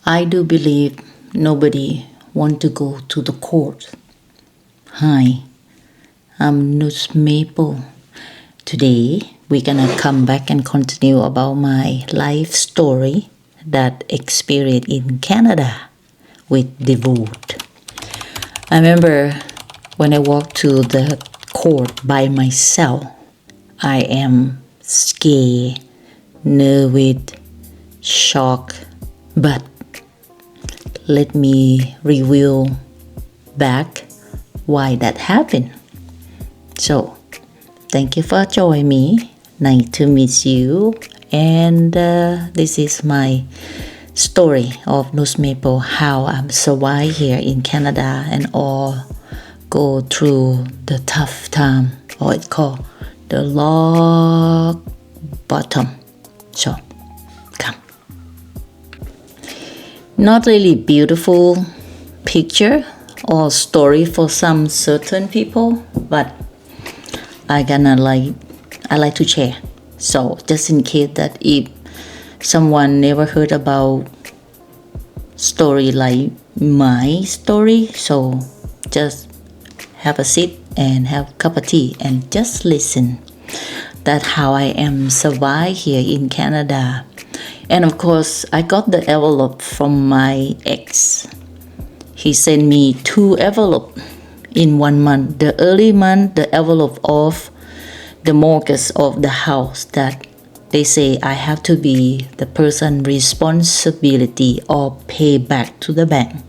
I do believe nobody want to go to the court. Hi, I'm NuchMaple. Today we're gonna come back and continue about my life story that experienced in Canada with divorce. I remember when I walked to the court by myself, I am scared, nervous, shocked, but let me review back why that happened. So, thank you for joining me. Nice to meet you. And this is my story of NuchMaple, how I'm survive here in Canada and all go through the tough time, or it's called the rock bottom. So, come. Not really beautiful picture or story for some certain people, but I like to share. So just in case that if someone never heard about story like my story, so just have a seat and have a cup of tea and just listen. That's how I am survive here in Canada. And of course, I got the envelope from my ex. He sent me 2 envelopes in 1 month. The early month, the envelope of the mortgage of the house that they say I have to be the person responsibility or pay back to the bank.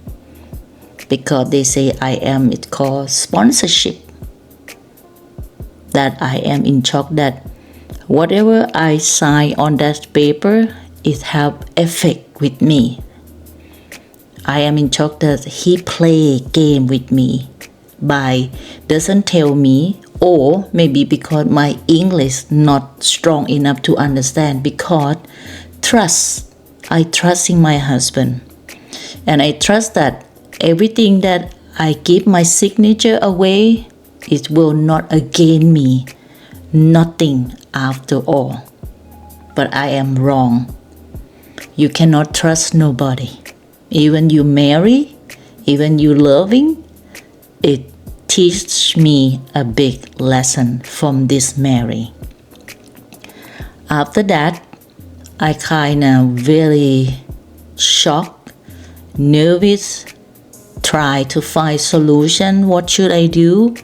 Because they say it's called sponsorship. That I am in shock that whatever I sign on that paper, it have effect with me. I am in shock that he play game with me by doesn't tell me, or maybe because my English not strong enough to understand, because I trust in my husband, and I trust that everything that I give my signature away, it will not again me, nothing after all. But I am wrong. You cannot trust nobody. Even you marry, even you loving, it teach me a big lesson from this marriage. After that, I kind of very shocked, nervous, try to find solution. What should I do?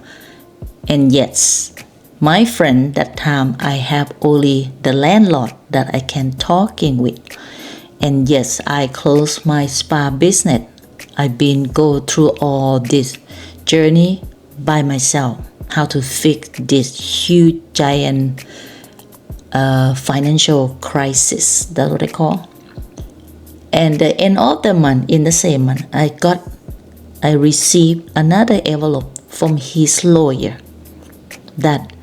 And yes, my friend that time I have only the landlord that I can talking with. And yes, I closed my spa business. I've been go through all this journey by myself, how to fix this huge giant financial crisis, that's what I call. And the end of the month, in the same month, I received another envelope from his lawyer that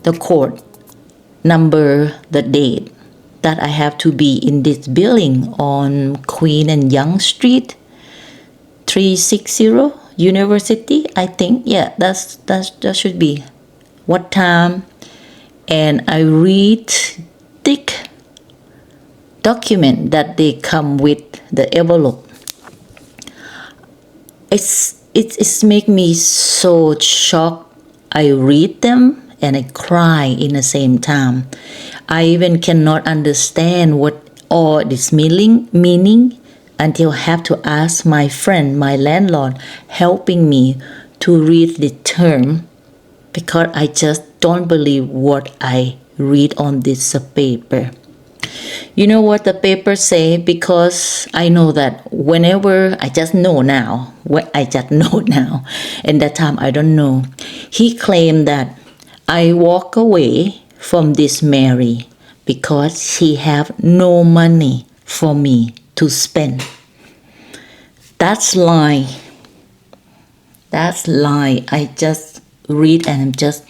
the court number the date that I have to be in this building on Queen and Young Street, 360 University, I think. Yeah, that should be what time. And I read thick document that they come with the envelope. It's make me so shocked. I read them and I cry in the same time. I even cannot understand what all this meaning until I have to ask my friend, my landlord, helping me to read the term, because I just don't believe what I read on this paper. You know what the paper say? Because I know that whenever I just know now, and that time I don't know. He claimed that I walk away from this marriage because he have no money for me to spend. That's lie. I just read and I'm just,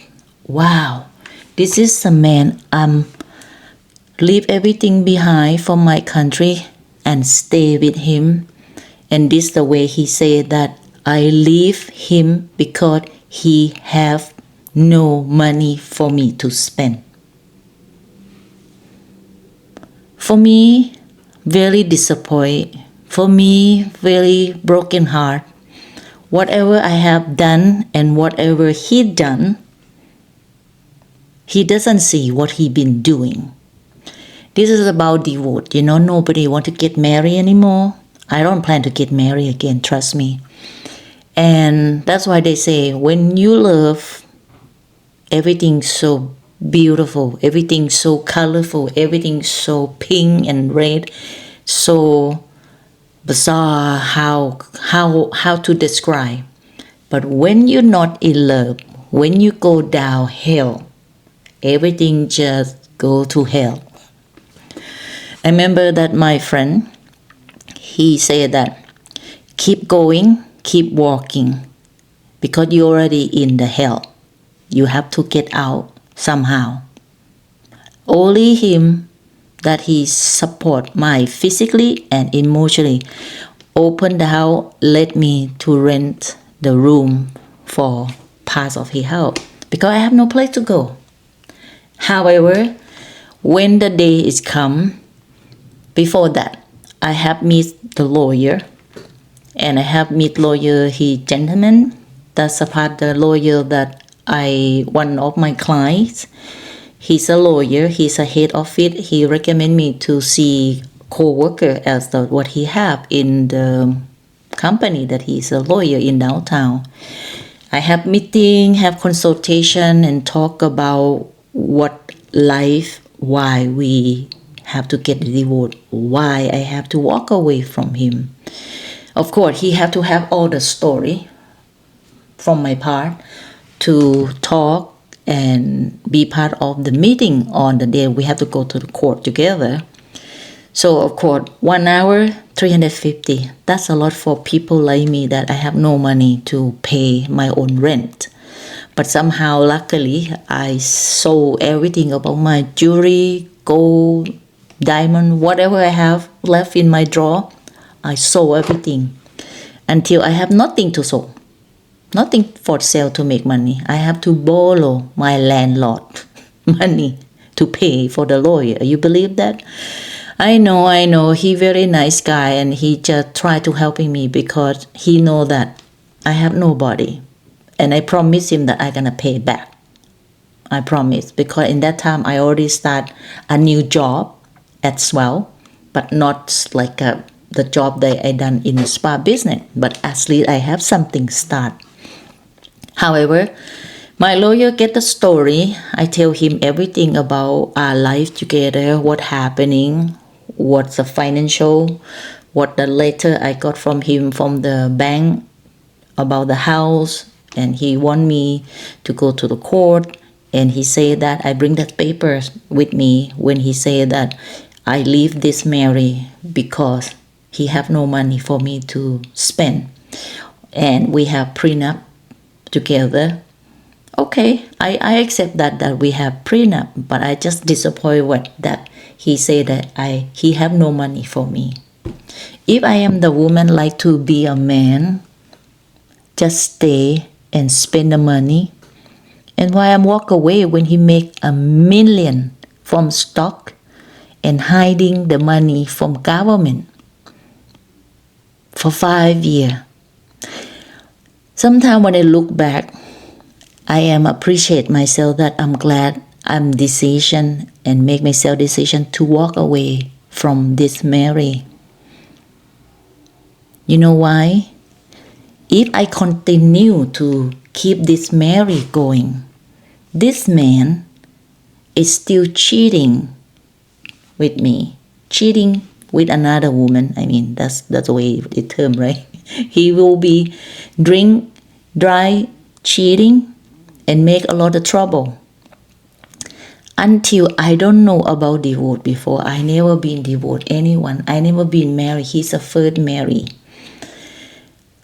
wow, this is a man leave everything behind from my country and stay with him. And this the way he said that I leave him because he have no money for me to spend. For me, very disappointed For me, very broken heart. Whatever I have done and whatever he done, he doesn't see what he been doing. This is about divorce. Nobody want to get married anymore. I don't plan to get married again, trust me. And that's why they say when you love, everything's so beautiful, everything's so colorful, everything's so pink and red, so bizarre how to describe. But when you're not in love, when you go down hell, everything just go to hell. I remember that my friend, he said that keep going, keep walking, because you're already in the hell. You have to get out somehow. Only him that he support my physically and emotionally opened the house, let me to rent the room for part of his house because I have no place to go. However, when the day is come, before that, I have meet the lawyer, and I have meet lawyer, he gentleman. That's a part the lawyer that one of my clients. He's a lawyer. He's a head of it. He recommend me to see co-worker as what he have in the company that he's a lawyer in downtown. I have meeting, have consultation, and talk about what life, why we have to get divorced, why I have to walk away from him. Of course, he have to have all the story from my part to talk and be part of the meeting on the day we have to go to the court together. So of course, 1 hour, $350. That's a lot for people like me that I have no money to pay my own rent. But somehow, luckily, I sold everything about my jewelry, gold, diamond, whatever I have left in my drawer. I sold everything until I have nothing to sell. Nothing for sale to make money. I have to borrow my landlord money to pay for the lawyer. You believe that? I know. He very nice guy, and he just try to helping me because he know that I have nobody. And I promise him that I gonna pay back. I promise, because in that time I already start a new job as well, but not like the job that I done in the spa business. But at least I have something start. However, my lawyer get the story. I tell him everything about our life together, what happening, what's the financial, what the letter I got from him from the bank about the house, and he want me to go to the court. And he said that I bring that papers with me when he said that I leave this marriage because he have no money for me to spend, and we have prenup together. Okay, I accept that we have prenup, but I just disappointed that he said that he have no money for me. If I am the woman like to be a man, just stay and spend the money, and why I'm walk away when he make $1 million from stock and hiding the money from government for 5 years. Sometimes when I look back, I am appreciate myself that I'm glad I'm decision and make myself decision to walk away from this marriage. You know why? If I continue to keep this marriage going, this man is still cheating with me, cheating with another woman. I mean, that's the way it term, right? He will be drink, drive, cheating, and make a lot of trouble. Until I don't know about divorce before, I never been divorced anyone. I never been married. He's a third married.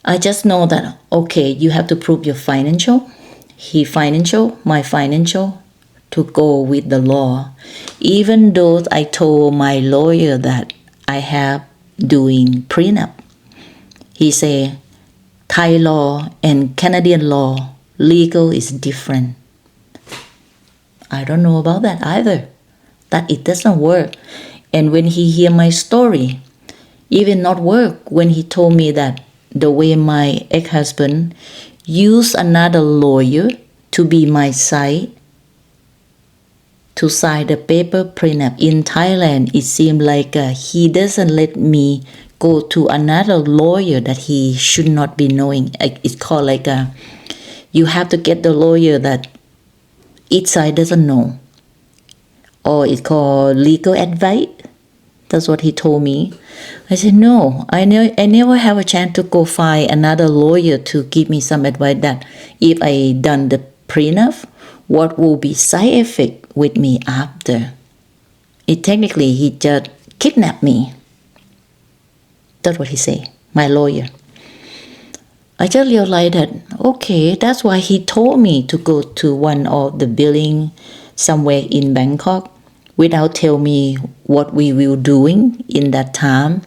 I just know that, okay, you have to prove your financial, he financial, my financial, to go with the law. Even though I told my lawyer that I have doing prenup, he say Thai law and Canadian law legal is different. I don't know about that either, that it doesn't work. And when he hear my story, even not work when he told me that the way my ex-husband used another lawyer to be my side to sign the paper prenup in Thailand. It seemed like he doesn't let me go to another lawyer that he should not be knowing. It's called like you have to get the lawyer that each side doesn't know, or it's called legal advice. That's what he told me. I said, no, I never have a chance to go find another lawyer to give me some advice that if I done the prenup, what will be side effect with me after. It technically, he just kidnapped me. That's what he said, my lawyer. I just realized that, okay, that's why he told me to go to one of the building somewhere in Bangkok without telling me what we will doing in that time.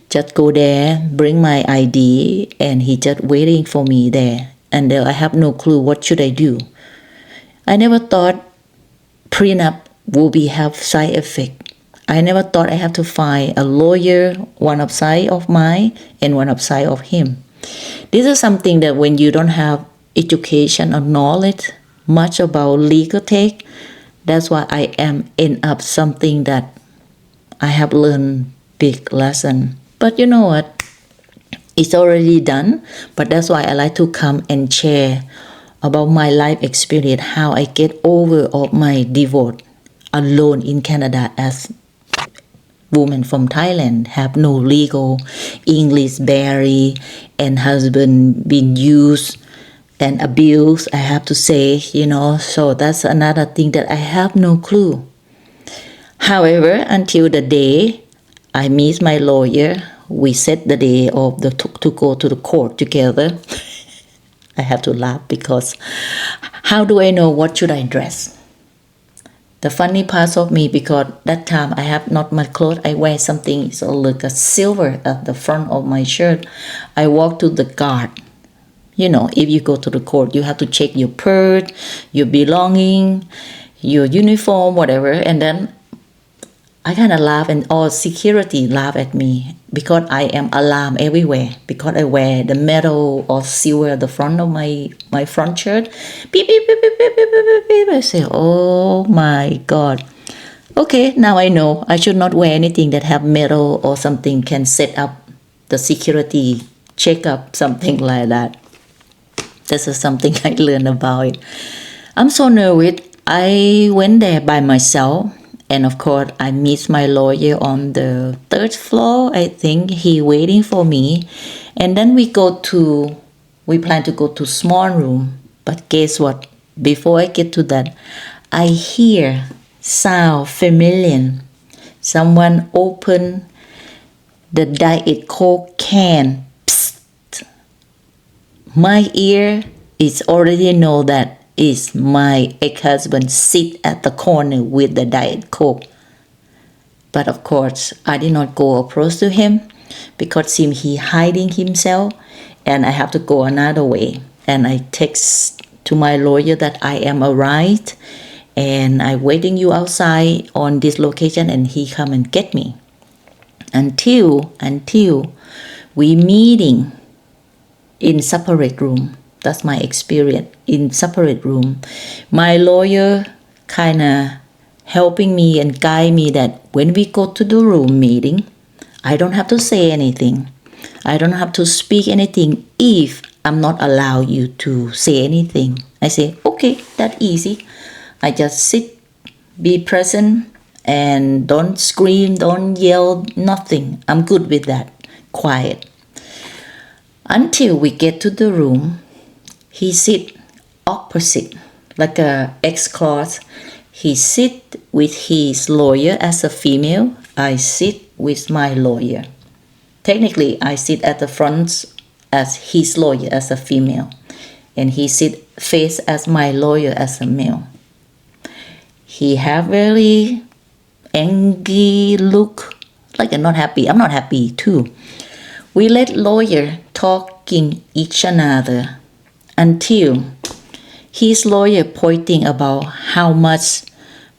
Just go there, bring my ID, and he just waiting for me there. And I have no clue what should I do. I never thought prenup will have side effect. I never thought I have to find a lawyer, one upside of mine and one upside of him. This is something that when you don't have education or knowledge much about legal tech, that's why I am end up something that I have learned big lesson. But you know what? It's already done. But that's why I like to come and share about my life experience, how I get over of my divorce alone in Canada as woman from Thailand, have no legal English barely, and husband been used and abused, I have to say, so that's another thing that I have no clue. However, until the day I meet my lawyer, we set the day of to go to the court together. I have to laugh because how do I know what should I dress? The funny part of me, because that time I have not much clothes, I wear something so like a silver at the front of my shirt. I walk to the guard. If you go to the court, you have to check your purse, your belonging, your uniform, whatever. And then I kind of laugh, and all security laugh at me because I am alarmed everywhere because I wear the metal or silver at the front of my front shirt. Beep, beep, beep, beep, beep, beep, beep, beep. I say, oh my God. Okay, now I know I should not wear anything that have metal or something can set up the security check up, something like that. This is something I learned about it. I'm so nervous. I went there by myself. And of course, I meet my lawyer on the third floor. I think he waiting for me. And then we plan to go to small room. But guess what? Before I get to that, I hear sound familiar. Someone open the Diet Coke can. Psst. My ear is already know that is my ex-husband sit at the corner with the Diet Coke. But of course, I did not go approach to him because seems he hiding himself, and I have to go another way. And I text to my lawyer that I am arrived and I waiting you outside on this location, and he come and get me. Until we meeting in separate room. That's my experience in separate room. My lawyer kind of helping me and guide me that when we go to the room meeting, I don't have to say anything. I don't have to speak anything if I'm not allowed you to say anything. I say, okay, that's easy. I just sit, be present, and don't scream, don't yell, nothing. I'm good with that. Quiet. Until we get to the room, he sit opposite, like a ex-class. He sit with his lawyer as a female. I sit with my lawyer. Technically, I sit at the front as his lawyer as a female. And he sit face as my lawyer as a male. He have very angry look, like I'm not happy. I'm not happy too. We let lawyer talking each another until his lawyer pointing about how much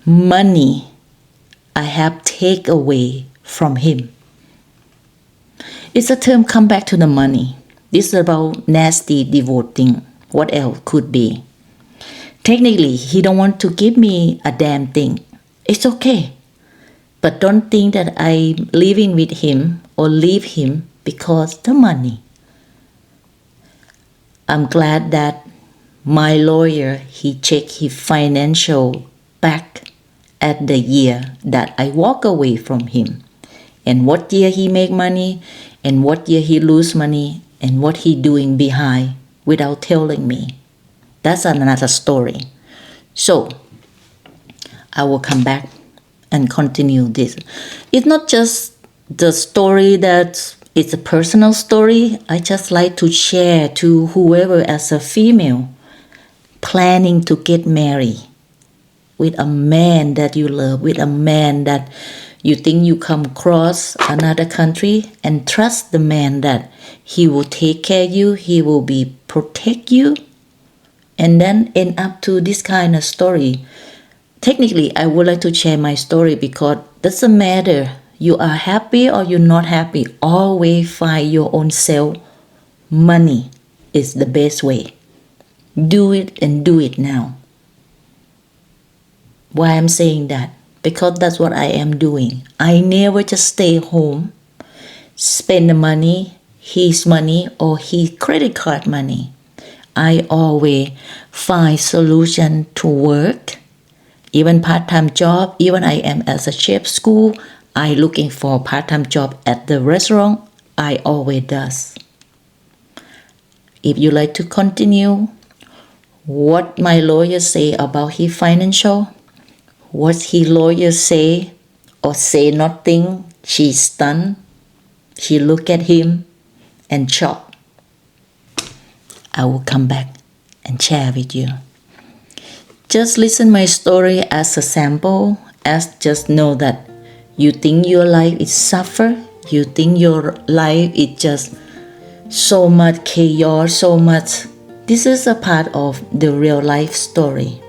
money I have take away from him. It's a term come back to the money. This is about nasty divorce thing. What else could be? Technically, he don't want to give me a damn thing. It's okay. But don't think that I'm living with him or leave him because the money. I'm glad that my lawyer, he checked his financial back at the year that I walk away from him. And what year he make money, and what year he lose money, and what he doing behind without telling me. That's another story. So, I will come back and continue this. It's not just the story that it's a personal story. I just like to share to whoever as a female planning to get married with a man that you love, with a man that you think you come across another country, and trust the man that he will take care of you, he will be protect you, and then end up to this kind of story. Technically, I would like to share my story because it doesn't matter you are happy or you're not happy. Always find your own self. Money is the best way. Do it and do it now. Why I'm saying that? Because that's what I am doing. I never just stay home, spend the money, his money or his credit card money. I always find solution to work. Even part-time job, even I am as a chef school, I looking for part-time job at the restaurant. I always does. If you like to continue, what my lawyer say about his financial, what his lawyer say or say nothing, she stunned. She look at him and shocked. I will come back and share with you. Just listen my story as a sample, as just know that you think your life is suffer, you think your life is just so much chaos, so much. This is a part of the real life story.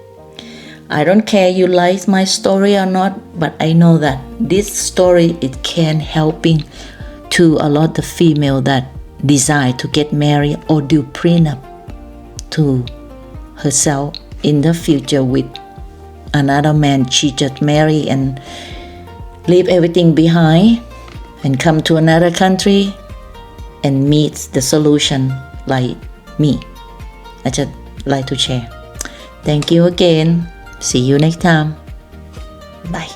I don't care you like my story or not, but I know that this story, it can helping to a lot of female that desire to get married or do prenup to herself in the future with another man. She just marry and leave everything behind and come to another country and meet the solution like me. I just like to share. Thank you again. See you next time. Bye.